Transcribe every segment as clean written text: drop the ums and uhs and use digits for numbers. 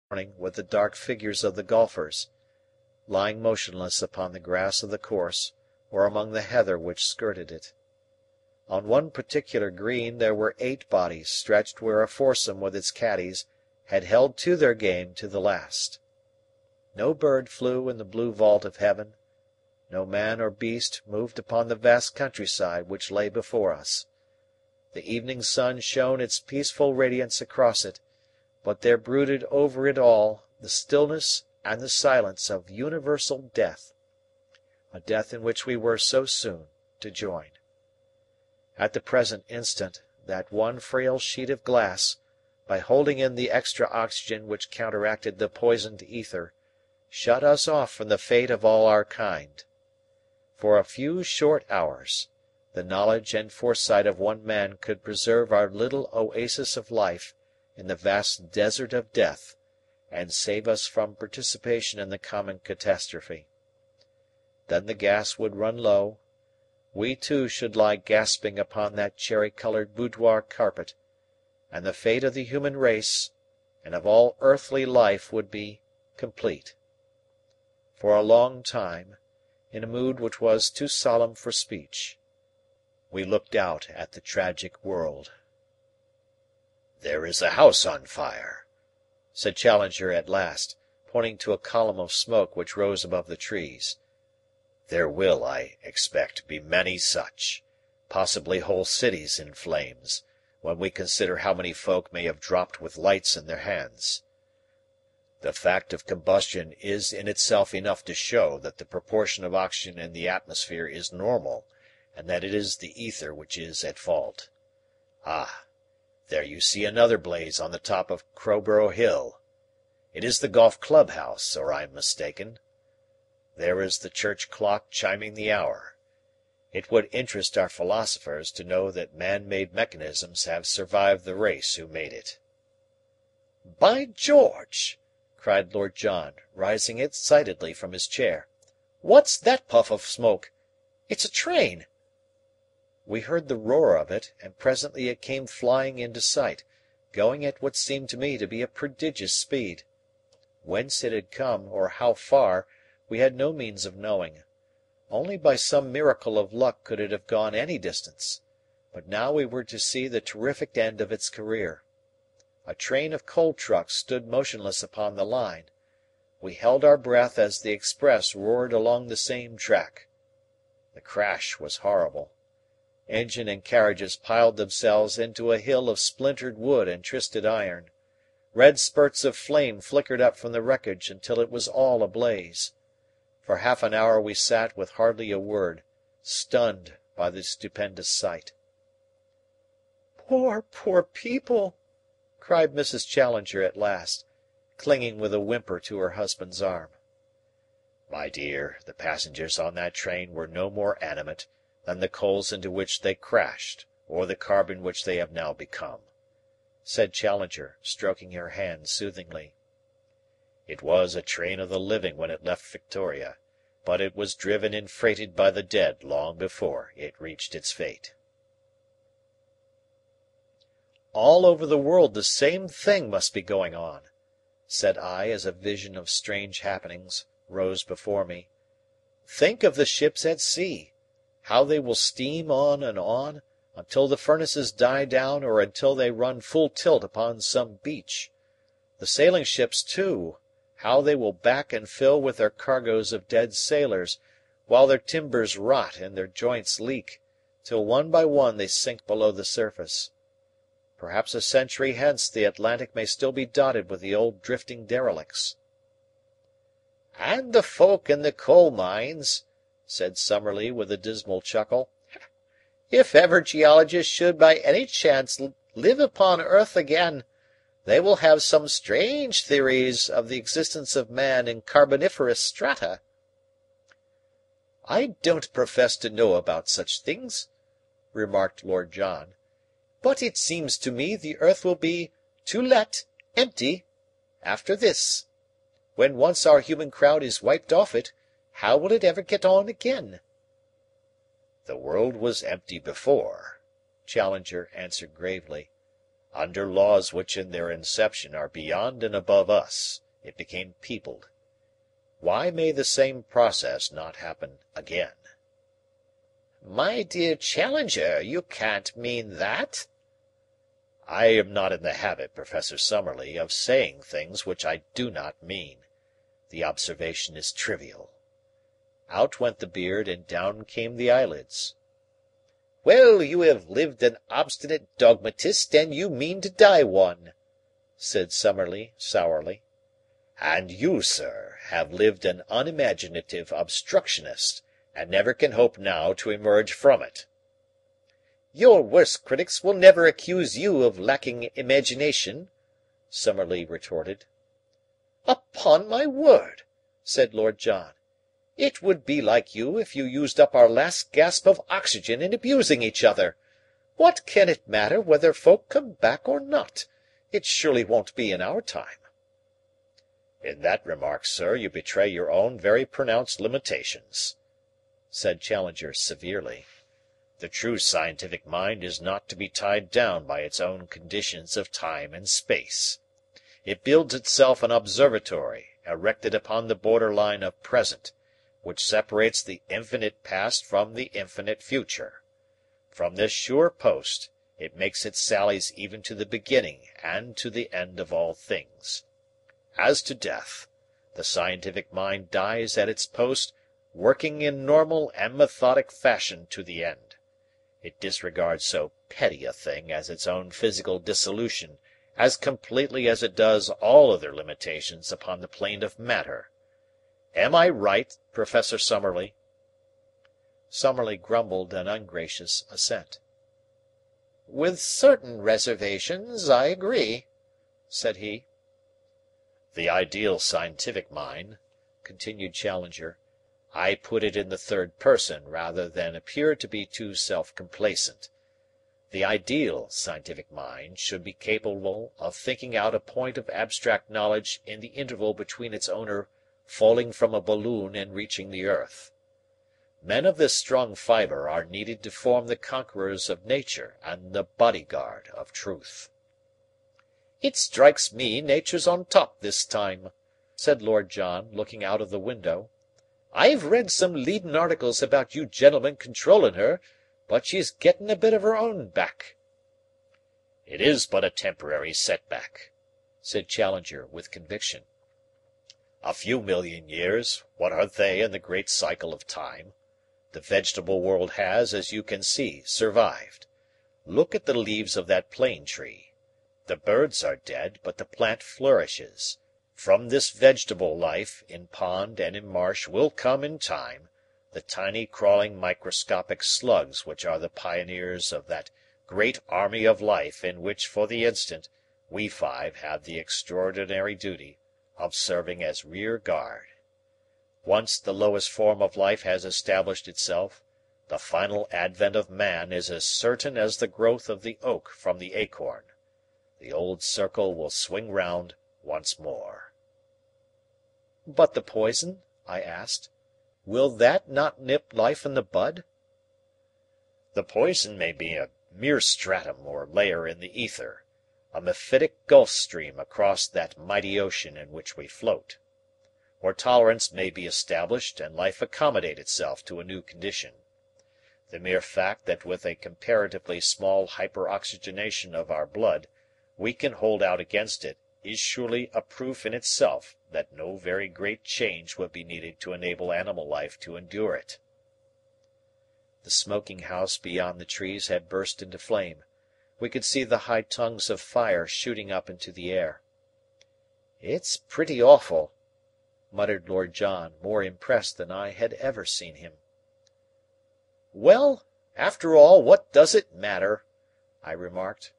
morning with the dark figures of the golfers, lying motionless upon the grass of the course or among the heather which skirted it. On one particular green there were 8 bodies stretched where a foursome with its caddies had held to their game to the last. No bird flew in the blue vault of heaven, no man or beast moved upon the vast countryside which lay before us. The evening sun shone its peaceful radiance across it, but there brooded over it all the stillness and the silence of universal death, a death in which we were so soon to join. At the present instant, that one frail sheet of glass, by holding in the extra oxygen which counteracted the poisoned ether, shut us off from the fate of all our kind. For a few short hours, the knowledge and foresight of one man could preserve our little oasis of life in the vast desert of death, and save us from participation in the common catastrophe. Then the gas would run low, we too should lie gasping upon that cherry-coloured boudoir carpet, and the fate of the human race, and of all earthly life would be complete. For a long time, in a mood which was too solemn for speech, we looked out at the tragic world. "There is a house on fire," said Challenger at last, pointing to a column of smoke which rose above the trees. "There will, I expect, be many such, possibly whole cities in flames, when we consider how many folk may have dropped with lights in their hands. The fact of combustion is in itself enough to show that the proportion of oxygen in the atmosphere is normal, and that it is the ether which is at fault. Ah, there you see another blaze on the top of Crowborough Hill. It is the golf club-house, or I am mistaken. There is the church clock chiming the hour. It would interest our philosophers to know that man-made mechanisms have survived the race who made it." "By George!" cried Lord John, rising excitedly from his chair. "What's that puff of smoke? It's a train." We heard the roar of it, and presently it came flying into sight, going at what seemed to me to be a prodigious speed. Whence it had come, or how far, we had no means of knowing. Only by some miracle of luck could it have gone any distance. But now we were to see the terrific end of its career. A train of coal trucks stood motionless upon the line. We held our breath as the express roared along the same track. The crash was horrible. Engine and carriages piled themselves into a hill of splintered wood and twisted iron. Red spurts of flame flickered up from the wreckage until it was all ablaze. For half an hour we sat with hardly a word, stunned by the stupendous sight. "Poor, poor people!" cried Mrs. Challenger at last, clinging with a whimper to her husband's arm. "My dear, the passengers on that train were no more animate than the coals into which they crashed, or the carbon which they have now become," said Challenger, stroking her hand soothingly. "It was a train of the living when it left Victoria, but it was driven and freighted by the dead long before it reached its fate." "All over the world the same thing must be going on," said I as a vision of strange happenings rose before me. "Think of the ships at sea, how they will steam on, until the furnaces die down or until they run full tilt upon some beach. The sailing ships, too, how they will back and fill with their cargoes of dead sailors, while their timbers rot and their joints leak, till one by one they sink below the surface. Perhaps a century hence the Atlantic may still be dotted with the old drifting derelicts." "And the folk in the coal mines," said Summerlee with a dismal chuckle. "If ever geologists should by any chance live upon earth again, they will have some strange theories of the existence of man in carboniferous strata." "I don't profess to know about such things," remarked Lord John, "but it seems to me the earth will be to let, empty, after this. When once our human crowd is wiped off it, how will it ever get on again?" "The world was empty before," Challenger answered gravely. Under laws which in their inception are beyond and above us, it became peopled. Why may the same process not happen again?" "My dear Challenger, you can't mean that?" "I am not in the habit, Professor Summerlee, of saying things which I do not mean. The observation is trivial." Out went the beard and down came the eyelids. "Well, you have lived an obstinate dogmatist, and you mean to die one," said Summerlee sourly. "And you, sir, have lived an unimaginative obstructionist, and never can hope now to emerge from it." "Your worst critics will never accuse you of lacking imagination," Summerlee retorted. "Upon my word," said Lord John, "it would be like you if you used up our last gasp of oxygen in abusing each other. What can it matter whether folk come back or not? It surely won't be in our time." "In that remark, sir, you betray your own very pronounced limitations," said Challenger severely. "The true scientific mind is not to be tied down by its own conditions of time and space. It builds itself an observatory erected upon the border line of present, which separates the infinite past from the infinite future. From this sure post it makes its sallies even to the beginning and to the end of all things. As to death, the scientific mind dies at its post, working in normal and methodic fashion to the end. It disregards so petty a thing as its own physical dissolution as completely as it does all other limitations upon the plane of matter. Am I right, Professor Summerlee?" Summerlee grumbled an ungracious assent. "With certain reservations, I agree," said he. "The ideal scientific mind," continued Challenger, "I put it in the third person rather than appear to be too self-complacent. The ideal scientific mind should be capable of thinking out a point of abstract knowledge in the interval between its owner falling from a balloon and reaching the earth. Men of this strong fiber are needed to form the conquerors of nature and the bodyguard of truth." "It strikes me nature's on top this time," said Lord John, looking out of the window. "I've read some leadin' articles about you gentlemen controllin' her, but she's gettin' a bit of her own back." "It is but a temporary setback," said Challenger with conviction. "A few million years, what are they in the great cycle of time? The vegetable world has, as you can see, survived. Look at the leaves of that plane tree. The birds are dead, but the plant flourishes. From this vegetable life, in pond and in marsh, will come, in time, the tiny crawling microscopic slugs which are the pioneers of that great army of life in which, for the instant, we five have the extraordinary duty of serving as rear guard. Once the lowest form of life has established itself, the final advent of man is as certain as the growth of the oak from the acorn. The old circle will swing round once more." "But the poison?" I asked. "Will that not nip life in the bud?" "The poison may be a mere stratum or layer in the ether, a mephitic gulf stream across that mighty ocean in which we float. Or tolerance may be established and life accommodate itself to a new condition. The mere fact that with a comparatively small hyperoxygenation of our blood we can hold out against it is surely a proof in itself that no very great change would be needed to enable animal life to endure it." The smoking house beyond the trees had burst into flame. We could see the high tongues of fire shooting up into the air. "It's pretty awful," muttered Lord John, more impressed than I had ever seen him. "Well, after all, what does it matter?" I remarked.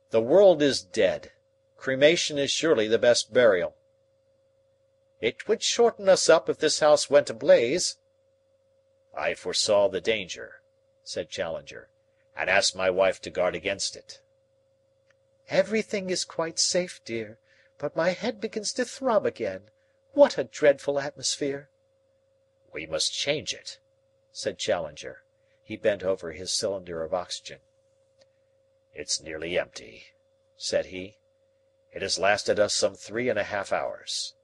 "The world is dead. Cremation is surely the best burial." "It would shorten us up if this house went ablaze." "I foresaw the danger," said Challenger, "and asked my wife to guard against it." "Everything is quite safe, dear, but my head begins to throb again. What a dreadful atmosphere!" "We must change it," said Challenger. He bent over his cylinder of oxygen. "It's nearly empty," said he. "It has lasted us some 3½ hours.